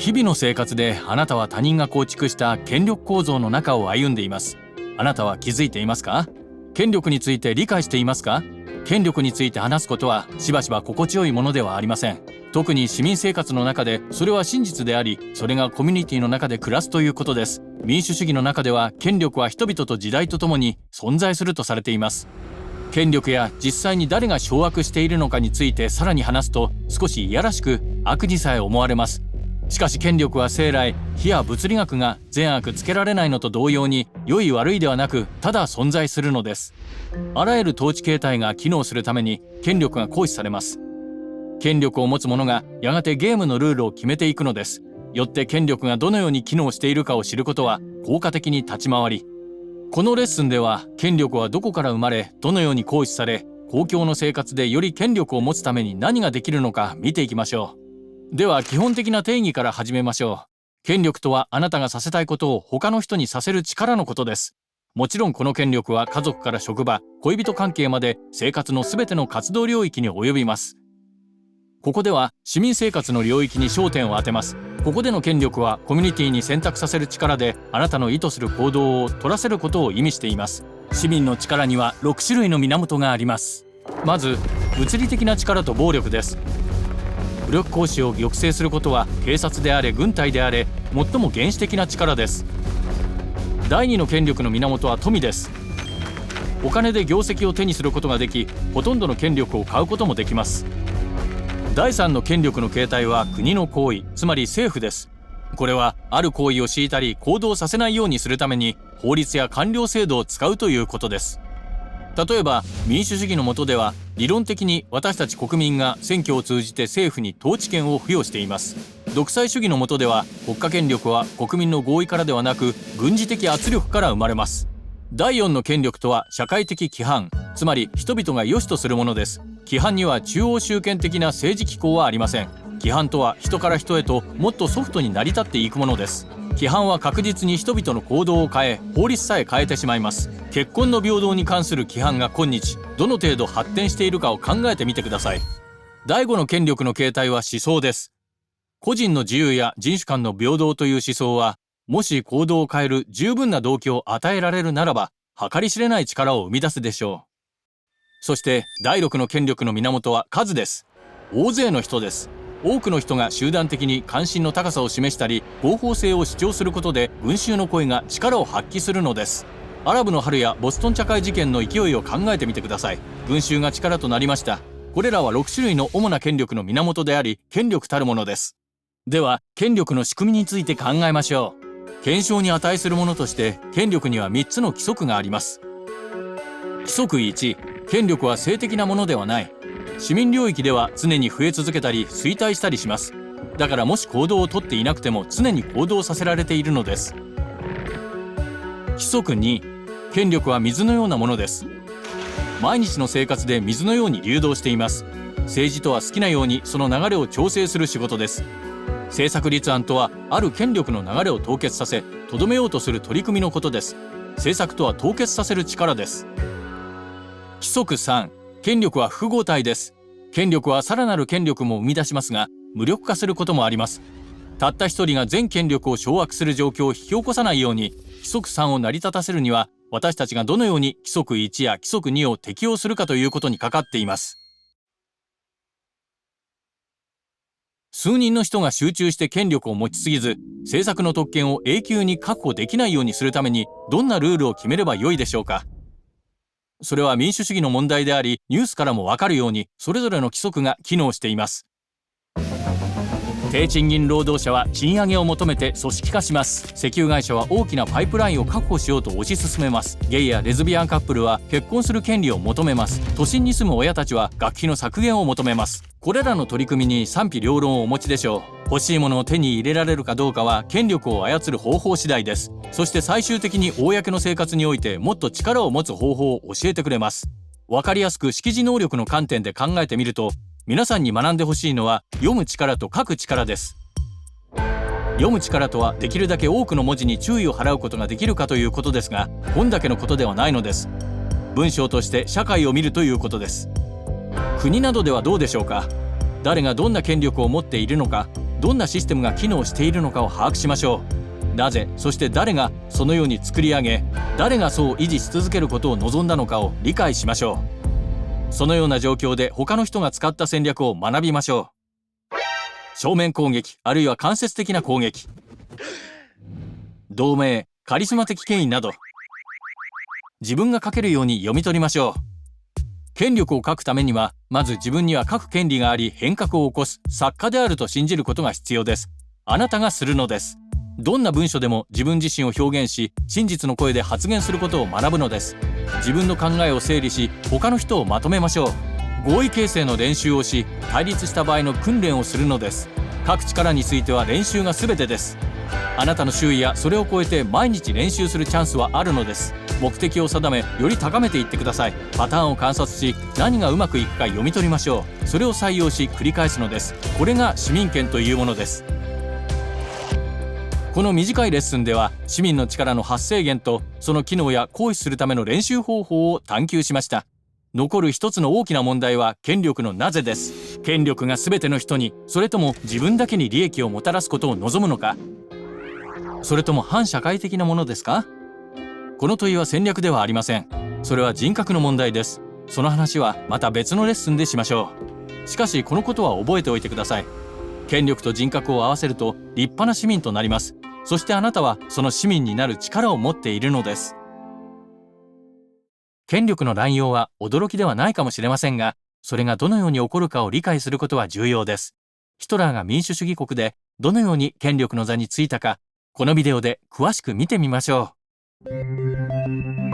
日々の生活であなたは他人が構築した権力構造の中を歩んでいます。あなたは気づいていますか？権力について理解していますか？権力について話すことはしばしば心地よいものではありません。特に市民生活の中でそれは真実であり、それがコミュニティの中で暮らすということです。民主主義の中では権力は人々と時代とともに存在するとされています。権力や実際に誰が掌握しているのかについてさらに話すと少しいやらしく悪にさえ思われます。しかし権力は生来、火や物理学が善悪つけられないのと同様に良い悪いではなくただ存在するのです。あらゆる統治形態が機能するために権力が行使されます。権力を持つ者がやがてゲームのルールを決めていくのです。よって権力がどのように機能しているかを知ることは効果的に立ち回り、このレッスンでは権力はどこから生まれ、どのように行使され、公共の生活でより権力を持つために何ができるのか見ていきましょう。では基本的な定義から始めましょう。権力とはあなたがさせたいことを他の人にさせる力のことです。もちろんこの権力は家族から職場、恋人関係まで生活のすべての活動領域に及びます。ここでは市民生活の領域に焦点を当てます。ここでの権力はコミュニティに選択させる力で、あなたの意図する行動を取らせることを意味しています。市民の力には6種類の源があります。まず、物理的な力と暴力です。武力行使を抑制することは警察であれ軍隊であれ最も原始的な力です。第二の権力の源は富です。お金で業績を手にすることができ、ほとんどの権力を買うこともできます。第三の権力の形態は国の行為、つまり政府です。これはある行為を強いたり行動させないようにするために法律や官僚制度を使うということです。例えば民主主義の下では理論的に私たち国民が選挙を通じて政府に統治権を付与しています。独裁主義の下では国家権力は国民の合意からではなく軍事的圧力から生まれます。第4の権力とは社会的規範、つまり人々が良しとするものです。規範には中央集権的な政治機構はありません。規範とは人から人へともっとソフトに成り立っていくものです。規範は確実に人々の行動を変え、法律さえ変えてしまいます。結婚の平等に関する規範が今日どの程度発展しているかを考えてみてください。第5の権力の形態は思想です。個人の自由や人種間の平等という思想は、もし行動を変える十分な動機を与えられるならば計り知れない力を生み出すでしょう。そして第6の権力の源は数です。大勢の人です。多くの人が集団的に関心の高さを示したり合法性を主張することで群衆の声が力を発揮するのです。アラブの春やボストン茶会事件の勢いを考えてみてください。群衆が力となりました。これらは6種類の主な権力の源であり権力たるものです。では権力の仕組みについて考えましょう。検証に値するものとして権力には3つの規則があります。規則1、権力は性的なものではない。市民領域では常に増え続けたり衰退したりします。だからもし行動をとっていなくても常に行動させられているのです。規則2、権力は水のようなものです。毎日の生活で水のように流動しています。政治とは好きなようにその流れを調整する仕事です。政策立案とはある権力の流れを凍結させとどめようとする取り組みのことです。政策とは凍結させる力です。規則3、権力は複合体です。権力はさらなる権力も生み出しますが無力化することもあります。たった一人が全権力を掌握する状況を引き起こさないように規則3を成り立たせるには私たちがどのように規則1や規則2を適用するかということにかかっています。数人の人が集中して権力を持ちすぎず政策の特権を永久に確保できないようにするためにどんなルールを決めればよいでしょうか。それは民主主義の問題でありニュースからもわかるようにそれぞれの規則が機能しています。低賃金労働者は賃上げを求めて組織化します。石油会社は大きなパイプラインを確保しようと推し進めます。ゲイやレズビアンカップルは結婚する権利を求めます。都心に住む親たちは学費の削減を求めます。これらの取り組みに賛否両論をお持ちでしょう。欲しいものを手に入れられるかどうかは権力を操る方法次第です。そして最終的に公の生活においてもっと力を持つ方法を教えてくれます。わかりやすく識字能力の観点で考えてみると皆さんに学んでほしいのは読む力と書く力です。読む力とはできるだけ多くの文字に注意を払うことができるかということですが本だけのことではないのです。文章として社会を見るということです。国などではどうでしょうか。誰がどんな権力を持っているのかどんなシステムが機能しているのかを把握しましょう。なぜ、そして誰がそのように作り上げ、誰がそう維持し続けることを望んだのかを理解しましょう。そのような状況で他の人が使った戦略を学びましょう。正面攻撃、あるいは間接的な攻撃、同盟、カリスマ的権威など、自分が書けるように読み取りましょう。権力を書くためには、まず自分には書く権利があり、変革を起こす作家であると信じることが必要です。あなたがするのです。どんな文書でも自分自身を表現し、真実の声で発言することを学ぶのです。自分の考えを整理し、他の人をまとめましょう。合意形成の練習をし、対立した場合の訓練をするのです。書く力については練習が全てです。あなたの周囲やそれを超えて毎日練習するチャンスはあるのです。目的を定め、より高めていってください。パターンを観察し、何がうまくいくか読み取りましょう。それを採用し繰り返すのです。これが市民権というものです。この短いレッスンでは、市民の力の発生源とその機能や行使するための練習方法を探求しました。残る一つの大きな問題は権力のなぜです。権力が全ての人に、それとも自分だけに利益をもたらすことを望むのか、それとも反社会的なものですか？この問いは戦略ではありません。それは人格の問題です。その話はまた別のレッスンでしましょう。しかしこのことは覚えておいてください。権力と人格を合わせると立派な市民となります。そしてあなたはその市民になる力を持っているのです。権力の乱用は驚きではないかもしれませんが、それがどのように起こるかを理解することは重要です。ヒトラーが民主主義国でどのように権力の座についたか、このビデオで詳しく見てみましょう。